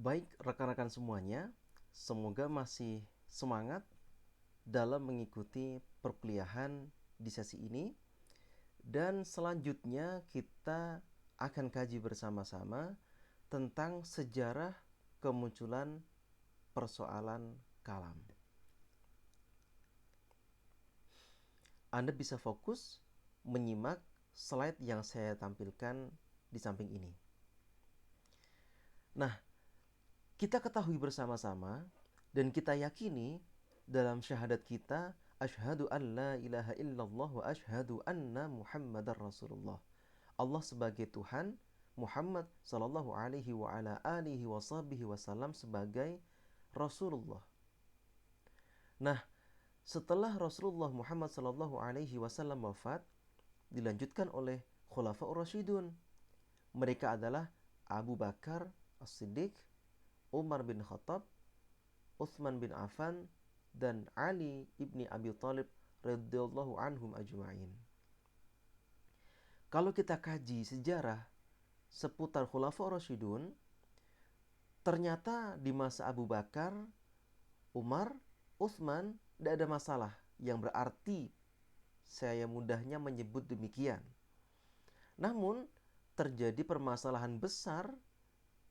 Baik rekan-rekan semuanya, semoga masih semangat dalam mengikuti perkuliahan di sesi ini. Dan selanjutnya kita akan kaji bersama-sama tentang sejarah kemunculan persoalan kalam. Anda bisa fokus menyimak slide yang saya tampilkan di samping ini. Nah, kita ketahui bersama-sama dan kita yakini dalam syahadat kita, asyhadu an la ilaha illallah wa asyhadu anna muhammadar rasulullah. Allah sebagai Tuhan, Muhammad sallallahu alaihi wa ala alihi wa sahbihi wasallam sebagai Rasulullah. Nah, setelah Rasulullah Muhammad sallallahu alaihi wasallam wafat, dilanjutkan oleh Khulafaur Rasyidun. Mereka adalah Abu Bakar As-Siddiq, Umar bin Khattab, Utsman bin Affan, dan Ali ibni Abi Thalib radhiyallahu anhum ajma'in. Kalau kita kaji sejarah seputar Khulafaur Rasyidun, ternyata di masa Abu Bakar, Umar, Utsman tidak ada masalah yang berarti saya mudahnya menyebut demikian. Namun terjadi permasalahan besar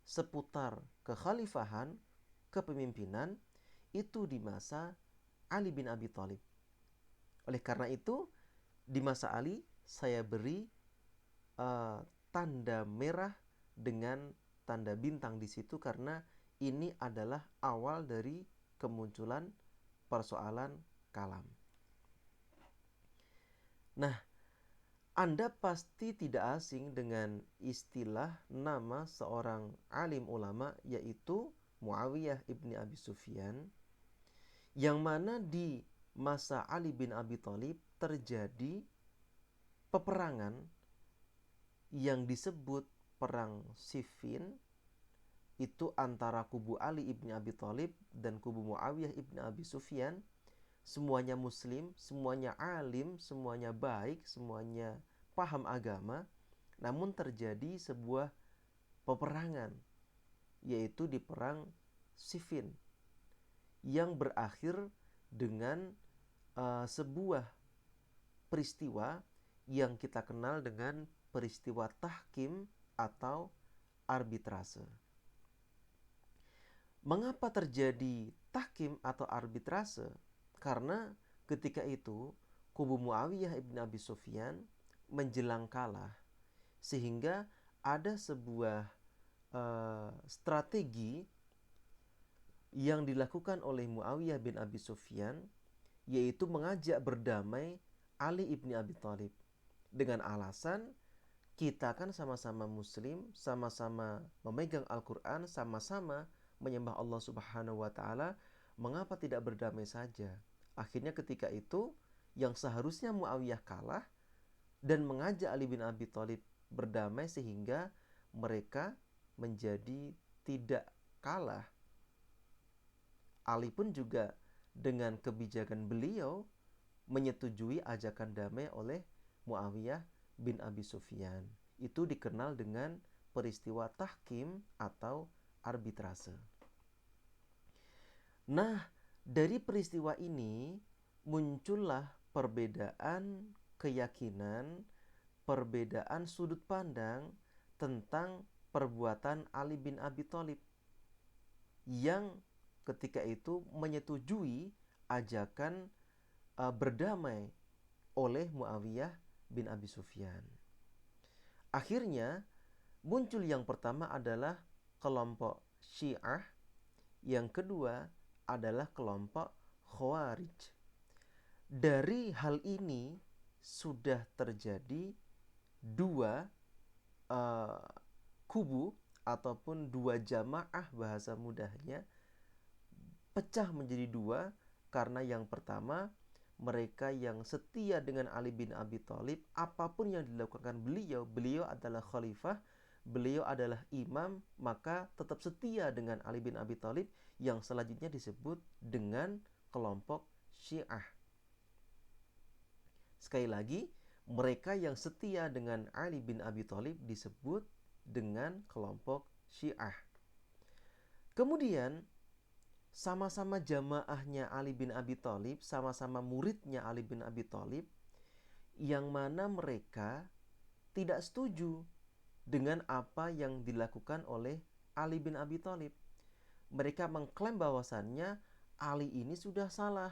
seputar kekhalifahan, kepemimpinan itu di masa Ali bin Abi Thalib. Oleh karena itu, di masa Ali saya beri tanda merah dengan tanda bintang di situ karena ini adalah awal dari kemunculan persoalan kalam. Nah, Anda pasti tidak asing dengan istilah nama seorang alim ulama yaitu Muawiyah ibni Abi Sufyan, yang mana di masa Ali bin Abi Thalib terjadi peperangan yang disebut perang Siffin, itu antara kubu Ali ibni Abi Thalib dan kubu Muawiyah ibni Abi Sufyan. Semuanya muslim, semuanya alim, semuanya baik, semuanya paham agama. Namun terjadi sebuah peperangan, yaitu di perang Siffin, yang berakhir dengan sebuah peristiwa yang kita kenal dengan peristiwa tahkim atau arbitrase. Mengapa terjadi tahkim atau arbitrase? Karena ketika itu kubu Muawiyah ibn Abi Sufyan menjelang kalah, sehingga ada sebuah strategi yang dilakukan oleh Muawiyah bin Abi Sufyan, yaitu mengajak berdamai Ali ibni Abi Thalib dengan alasan kita kan sama-sama muslim, sama-sama memegang Al-Quran, sama-sama menyembah Allah Subhanahu wa Ta'ala, mengapa tidak berdamai saja? Akhirnya ketika itu yang seharusnya Muawiyah kalah dan mengajak Ali bin Abi Thalib berdamai sehingga mereka menjadi tidak kalah. Ali pun juga dengan kebijakan beliau menyetujui ajakan damai oleh Muawiyah bin Abi Sufyan. Itu dikenal dengan peristiwa tahkim atau arbitrase. Nah, dari peristiwa ini muncullah perbedaan keyakinan, perbedaan sudut pandang tentang perbuatan Ali bin Abi Thalib yang ketika itu menyetujui ajakan berdamai oleh Muawiyah bin Abi Sufyan. Akhirnya muncul yang pertama adalah kelompok Syiah, yang kedua adalah kelompok Khawarij. Dari hal ini sudah terjadi dua kubu ataupun dua jamaah bahasa mudahnya pecah menjadi dua, karena yang pertama mereka yang setia dengan Ali bin Abi Thalib, apapun yang dilakukan beliau adalah khalifah, beliau adalah imam, maka tetap setia dengan Ali bin Abi Thalib, yang selanjutnya disebut dengan kelompok Syiah. Sekali lagi, mereka yang setia dengan Ali bin Abi Thalib disebut dengan kelompok Syiah. Kemudian sama-sama jamaahnya Ali bin Abi Thalib, sama-sama muridnya Ali bin Abi Thalib, yang mana mereka tidak setuju dengan apa yang dilakukan oleh Ali bin Abi Thalib. Mereka mengklaim bahwasannya Ali ini sudah salah.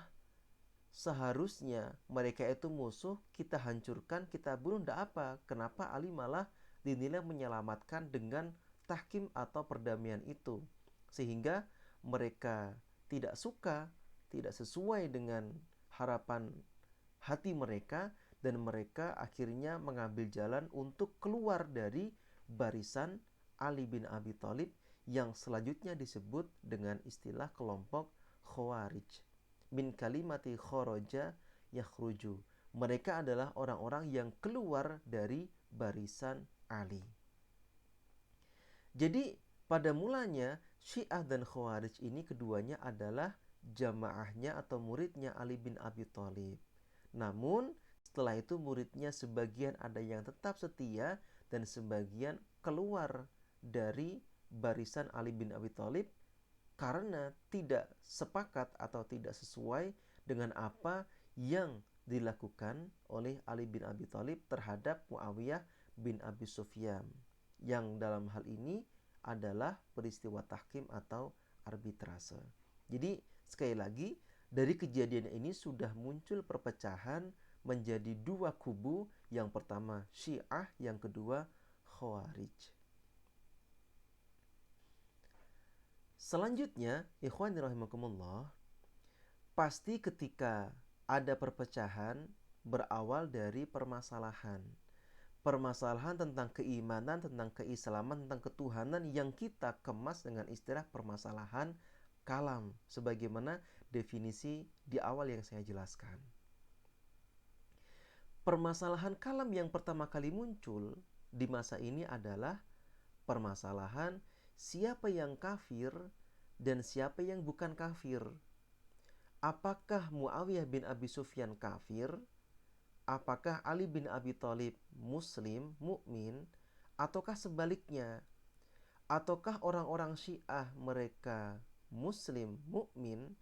Seharusnya mereka itu musuh, kita hancurkan, kita bunuh, ndak apa. Kenapa Ali malah dinilai menyelamatkan dengan tahkim atau perdamaian itu? Sehingga mereka tidak suka, tidak sesuai dengan harapan hati mereka, dan mereka akhirnya mengambil jalan untuk keluar dari barisan Ali bin Abi Thalib yang selanjutnya disebut dengan istilah kelompok Khawarij. Min kalimati kharaja yakhruju. Mereka adalah orang-orang yang keluar dari barisan Ali. Jadi pada mulanya Syiah dan Khawarij ini keduanya adalah jamaahnya atau muridnya Ali bin Abi Thalib. Namun setelah itu muridnya sebagian ada yang tetap setia dan sebagian keluar dari barisan Ali bin Abi Thalib karena tidak sepakat atau tidak sesuai dengan apa yang dilakukan oleh Ali bin Abi Thalib terhadap Muawiyah bin Abi Sufyan, yang dalam hal ini adalah peristiwa tahkim atau arbitrase. Jadi sekali lagi, dari kejadian ini sudah muncul perpecahan menjadi dua kubu, yang pertama Syiah, yang kedua Khawarij. Selanjutnya, ikhwani rahimakumullah, pasti ketika ada perpecahan berawal dari permasalahan tentang keimanan, tentang keislaman, tentang ketuhanan yang kita kemas dengan istilah permasalahan kalam, sebagaimana definisi di awal yang saya jelaskan. Permasalahan kalam yang pertama kali muncul di masa ini adalah permasalahan siapa yang kafir dan siapa yang bukan kafir. Apakah Muawiyah bin Abi Sufyan kafir? Apakah Ali bin Abi Thalib muslim, mukmin, ataukah sebaliknya? Ataukah orang-orang Syiah mereka muslim, mukmin,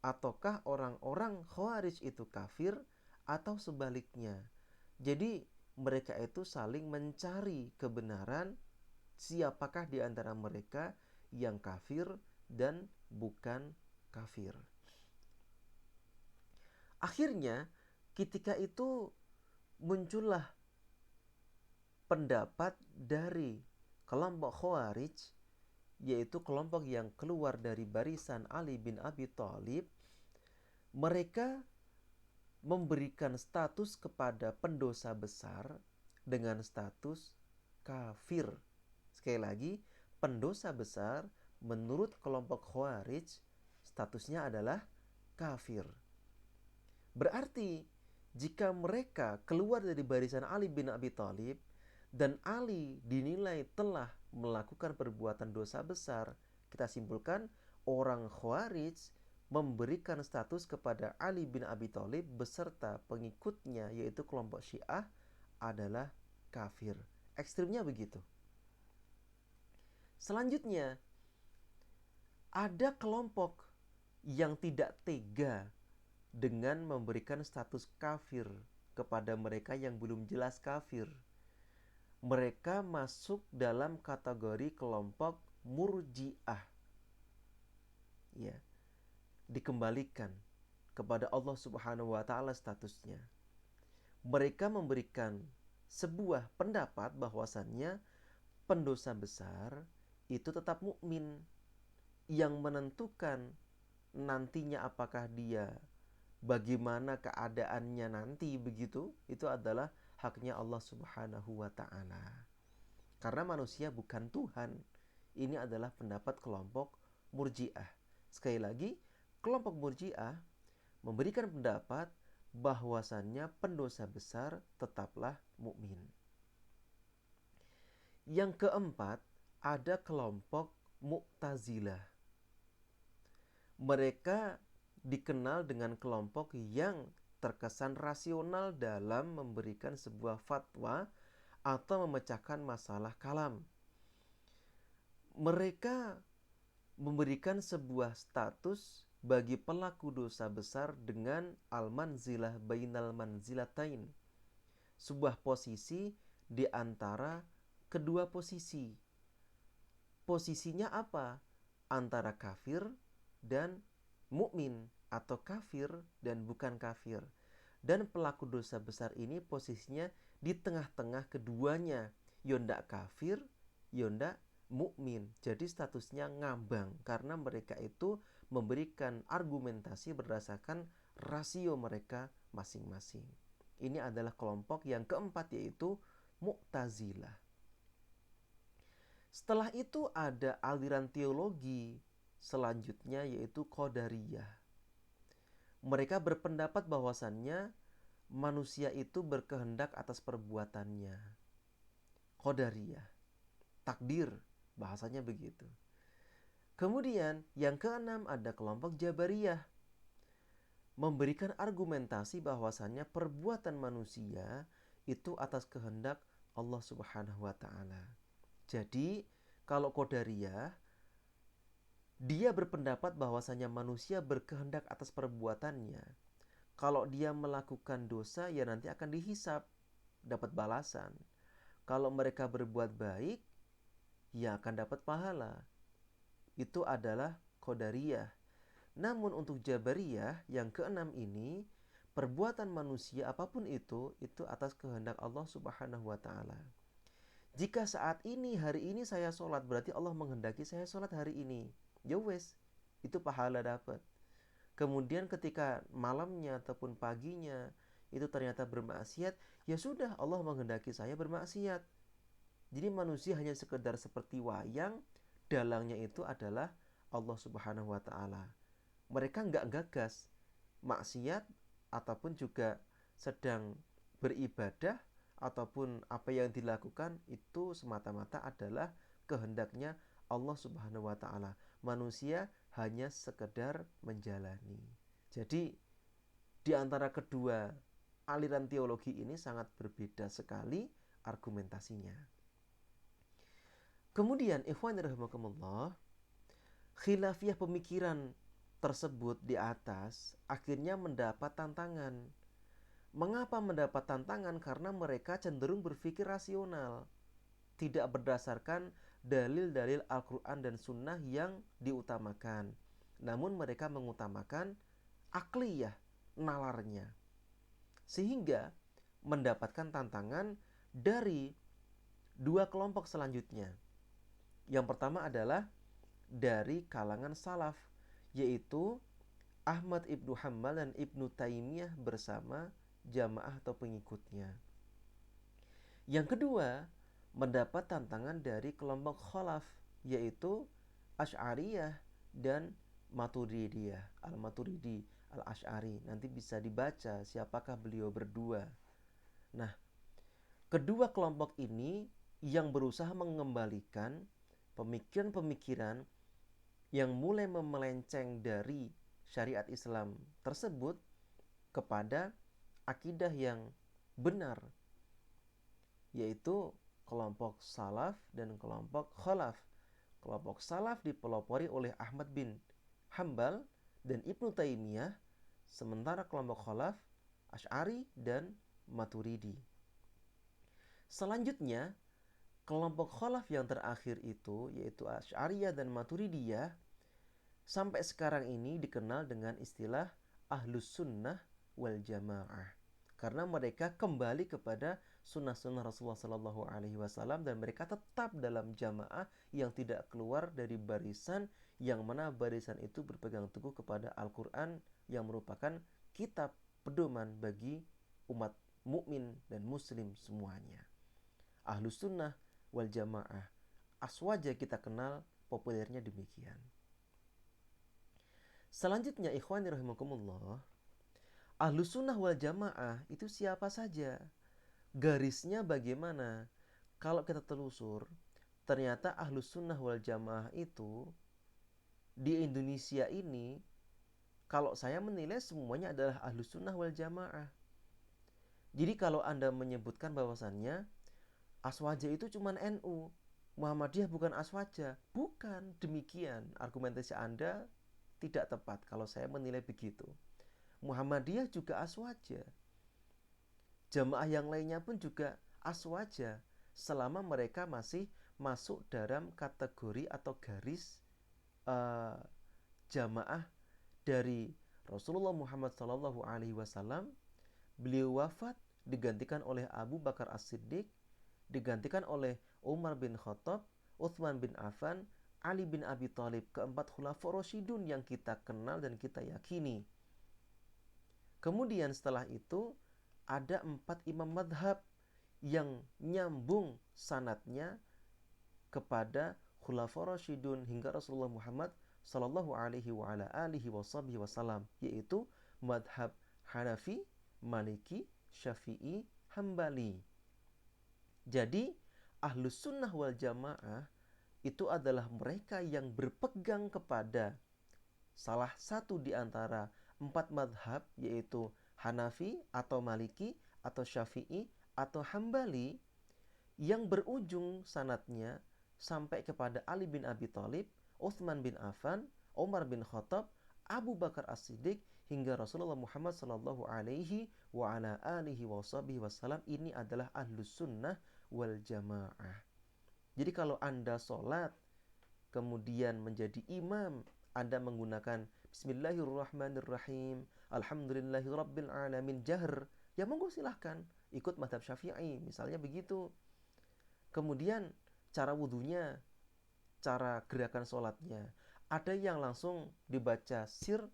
ataukah orang-orang Khawarij itu kafir, atau sebaliknya? Jadi mereka itu saling mencari kebenaran, siapakah di antara mereka yang kafir dan bukan kafir. Akhirnya ketika itu muncullah pendapat dari kelompok Khawarij, yaitu kelompok yang keluar dari barisan Ali bin Abi Thalib. Mereka memberikan status kepada pendosa besar dengan status kafir. Sekali lagi, pendosa besar menurut kelompok Khawarij statusnya adalah kafir. Berarti jika mereka keluar dari barisan Ali bin Abi Thalib dan Ali dinilai telah melakukan perbuatan dosa besar, kita simpulkan orang Khawarij memberikan status kepada Ali bin Abi Thalib beserta pengikutnya, yaitu kelompok Syiah, adalah kafir. Ekstrimnya begitu. Selanjutnya, ada kelompok yang tidak tega dengan memberikan status kafir kepada mereka yang belum jelas kafir. Mereka masuk dalam kategori kelompok Murji'ah. Ya, dikembalikan kepada Allah Subhanahu wa taala statusnya. Mereka memberikan sebuah pendapat bahwasannya pendosa besar itu tetap mukmin, yang menentukan nantinya apakah dia bagaimana keadaannya nanti begitu, itu adalah haknya Allah Subhanahu wa taala. Karena manusia bukan Tuhan. Ini adalah pendapat kelompok Murji'ah. Sekali lagi, kelompok Murji'ah memberikan pendapat bahwasannya pendosa besar tetaplah mukmin. Yang keempat, ada kelompok Mu'tazilah. Mereka dikenal dengan kelompok yang terkesan rasional dalam memberikan sebuah fatwa atau memecahkan masalah kalam. Mereka memberikan sebuah status bagi pelaku dosa besar dengan al-manzilah bainal manzilatain, sebuah posisi di antara kedua posisi. Posisinya apa? Antara kafir dan mukmin, atau kafir dan bukan kafir. Dan pelaku dosa besar ini posisinya di tengah-tengah keduanya, yondak kafir, yondak mukmin. Jadi statusnya ngambang karena mereka itu memberikan argumentasi berdasarkan rasio mereka masing-masing. Ini adalah kelompok yang keempat, yaitu Mu'tazilah. Setelah itu ada aliran teologi selanjutnya, yaitu Qadariyah. Mereka berpendapat bahwasannya manusia itu berkehendak atas perbuatannya. Qadariyah, takdir, bahasanya begitu. Kemudian yang keenam ada kelompok Jabariyah, memberikan argumentasi bahwasannya perbuatan manusia itu atas kehendak Allah Subhanahu wa taala. Jadi, kalau Qadariyah, dia berpendapat bahwasanya manusia berkehendak atas perbuatannya. Kalau dia melakukan dosa, ya nanti akan dihisap, dapat balasan. Kalau mereka berbuat baik, ya akan dapat pahala. Itu adalah Qadariyah. Namun untuk Jabariyah yang keenam ini, perbuatan manusia apapun itu atas kehendak Allah Subhanahu wa taala. Jika saat ini, hari ini saya sholat, berarti Allah menghendaki saya sholat hari ini. Ya wes, itu pahala dapat. Kemudian ketika malamnya ataupun paginya itu ternyata bermaksiat, ya sudah, Allah menghendaki saya bermaksiat. Jadi manusia hanya sekedar seperti wayang, dalangnya itu adalah Allah Subhanahu wa taala. Mereka nggak gagas maksiat ataupun juga sedang beribadah, ataupun apa yang dilakukan itu semata-mata adalah kehendaknya Allah Subhanahu wa taala. Manusia hanya sekedar menjalani. Jadi di antara kedua aliran teologi ini sangat berbeda sekali argumentasinya. Kemudian ikhwan rahimakumullah, khilafiyah pemikiran tersebut di atas akhirnya mendapat tantangan. Mengapa mendapat tantangan? Karena mereka cenderung berpikir rasional, tidak berdasarkan dalil-dalil Al-Quran dan Sunnah yang diutamakan. Namun mereka mengutamakan akliyah, nalarnya. Sehingga mendapatkan tantangan dari dua kelompok selanjutnya. Yang pertama adalah dari kalangan salaf, yaitu Ahmad ibnu Hanbal dan Ibnu Taimiyah bersama jamaah atau pengikutnya. Yang kedua, mendapat tantangan dari kelompok khalaf, yaitu Asy'ariyah dan Maturidiyah. Al-Maturidi, Al-Asy'ari. Nanti bisa dibaca siapakah beliau berdua. Nah, kedua kelompok ini yang berusaha mengembalikan pemikiran-pemikiran yang mulai melenceng dari syariat Islam tersebut kepada akidah yang benar, yaitu kelompok salaf dan kelompok khalaf. Kelompok salaf dipelopori oleh Ahmad bin Hanbal dan Ibnu Taimiyah, sementara kelompok khalaf Asy'ari dan Maturidi. Selanjutnya, kelompok khalaf yang terakhir itu, yaitu Asy'ariyah dan Maturidiyah, sampai sekarang ini dikenal dengan istilah Ahlus Sunnah wal Jamaah, karena mereka kembali kepada sunnah-sunnah Rasulullah SAW dan mereka tetap dalam jamaah yang tidak keluar dari barisan, yang mana barisan itu berpegang teguh kepada Al-Quran yang merupakan kitab pedoman bagi umat mukmin dan muslim semuanya. Ahlus Sunnah wal Jamaah, aswaja kita kenal populernya demikian. Selanjutnya ikhwani rahimakumullah, Ahlus Sunnah wal Jamaah itu siapa saja? Garisnya bagaimana? Kalau kita telusur, ternyata Ahlus Sunnah wal Jamaah itu di Indonesia ini, kalau saya menilai semuanya adalah Ahlus Sunnah wal Jamaah. Jadi kalau Anda menyebutkan bahwasannya aswaja itu cuma NU, Muhammadiyah bukan aswaja. Bukan demikian. Argumentasi Anda tidak tepat kalau saya menilai begitu. Muhammadiyah juga aswaja. Jamaah yang lainnya pun juga aswaja selama mereka masih masuk dalam kategori atau garis jamaah dari Rasulullah Muhammad SAW. Beliau wafat digantikan oleh Abu Bakar As-Siddiq, digantikan oleh Umar bin Khattab, Utsman bin Affan, Ali bin Abi Thalib, keempat khulafaur rasyidun yang kita kenal dan kita yakini. Kemudian setelah itu ada 4 imam madhab yang nyambung sanatnya kepada khulafaur rasyidun hingga Rasulullah Muhammad sallallahu alaihi wa ala alihi wasallam, yaitu madhab Hanafi, Maliki, Syafi'i, Hambali. Jadi Ahlus Sunnah wal Jamaah itu adalah mereka yang berpegang kepada salah satu di antara 4 madhab, yaitu Hanafi atau Maliki atau Syafi'i atau Hambali, yang berujung sanatnya sampai kepada Ali bin Abi Thalib, Utsman bin Affan, Umar bin Khattab, Abu Bakar As-Siddiq hingga Rasulullah Muhammad sallallahu alaihi wa ala alihi wasallam. Ini adalah Ahlus Sunnah wal Jamaah. Jadi kalau Anda sholat kemudian menjadi imam, Anda menggunakan Bismillahirrahmanirrahim, Alhamdulillahirabbil alamin jahr, ya monggo silahkan ikut mazhab Syafi'i misalnya begitu. Kemudian cara wudunya, cara gerakan sholatnya, ada yang langsung dibaca sir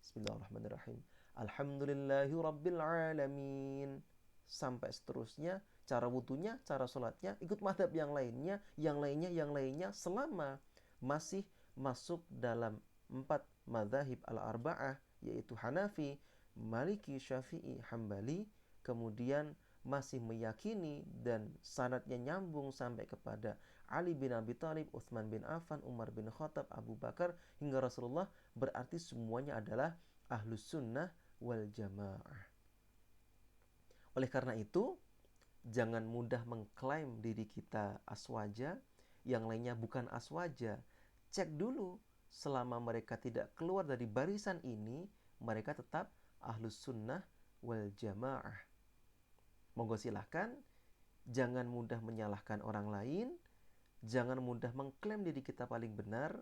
Bismillahirrahmanirrahim, Alhamdulillahirabbil alamin, sampai seterusnya. Cara wudunya, cara sholatnya ikut mazhab yang lainnya, selama masih masuk dalam 4 madzhab al-arba'ah, yaitu Hanafi, Maliki, Syafi'i, Hambali, kemudian masih meyakini dan sanadnya nyambung sampai kepada Ali bin Abi Thalib, Utsman bin Affan, Umar bin Khattab, Abu Bakar hingga Rasulullah, berarti semuanya adalah Ahlus Sunnah wal Jamaah. Oleh karena itu, jangan mudah mengklaim diri kita aswaja, yang lainnya bukan aswaja. Cek dulu, selama mereka tidak keluar dari barisan ini, mereka tetap Ahlus Sunnah wal Jamaah. Monggo silahkan, jangan mudah menyalahkan orang lain, jangan mudah mengklaim diri kita paling benar.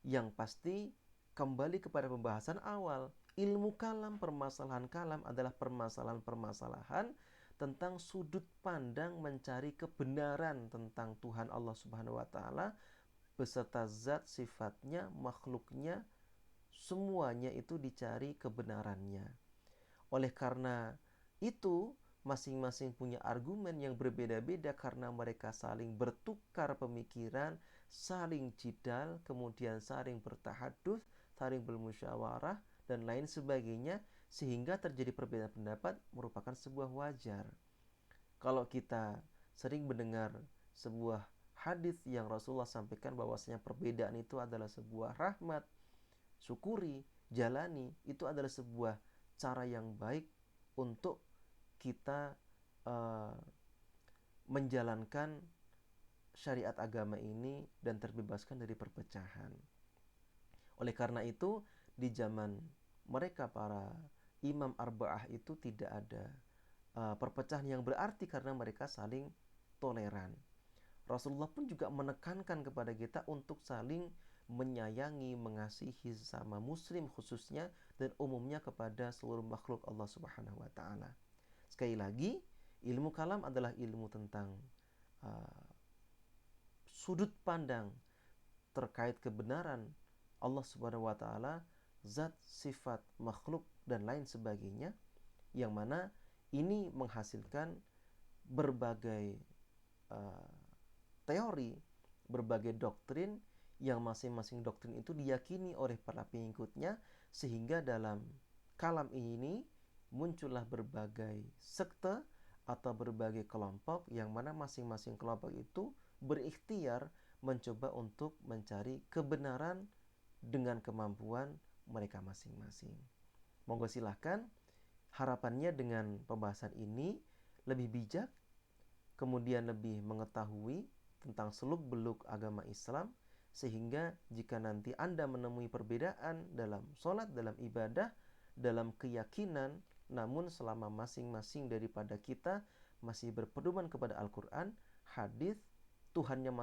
Yang pasti, kembali kepada pembahasan awal, ilmu kalam, permasalahan kalam adalah permasalahan-permasalahan tentang sudut pandang mencari kebenaran tentang Tuhan Allah Subhanahu wa taala beserta zat, sifatnya, makhluknya, semuanya itu dicari kebenarannya. Oleh karena itu, masing-masing punya argumen yang berbeda-beda karena mereka saling bertukar pemikiran, saling jidal, kemudian saling bertahadduts, saling bermusyawarah dan lain sebagainya, sehingga terjadi perbedaan pendapat merupakan sebuah wajar. Kalau kita sering mendengar sebuah hadis yang Rasulullah sampaikan bahwasanya perbedaan itu adalah sebuah rahmat, syukuri, jalani, itu adalah sebuah cara yang baik untuk kita menjalankan syariat agama ini dan terbebaskan dari perpecahan. Oleh karena itu, di zaman mereka para imam arba'ah itu tidak ada perpecahan yang berarti karena mereka saling toleran. Rasulullah pun juga menekankan kepada kita untuk saling menyayangi, mengasihi sesama muslim khususnya dan umumnya kepada seluruh makhluk Allah Subhanahu wa taala. Sekali lagi, ilmu kalam adalah ilmu tentang sudut pandang terkait kebenaran Allah Subhanahu wa taala, zat, sifat, makhluk dan lain sebagainya, yang mana ini menghasilkan berbagai teori, berbagai doktrin, yang masing-masing doktrin itu diyakini oleh para pengikutnya, sehingga dalam kalam ini muncullah berbagai sekte atau berbagai kelompok, yang mana masing-masing kelompok itu berikhtiar mencoba untuk mencari kebenaran dengan kemampuan mereka masing-masing. Monggo silahkan, harapannya dengan pembahasan ini lebih bijak, kemudian lebih mengetahui tentang seluk-beluk agama Islam, sehingga jika nanti Anda menemui perbedaan dalam sholat, dalam ibadah, dalam keyakinan, namun selama masing-masing daripada kita masih berpedoman kepada Al-Quran, hadis, Tuhannya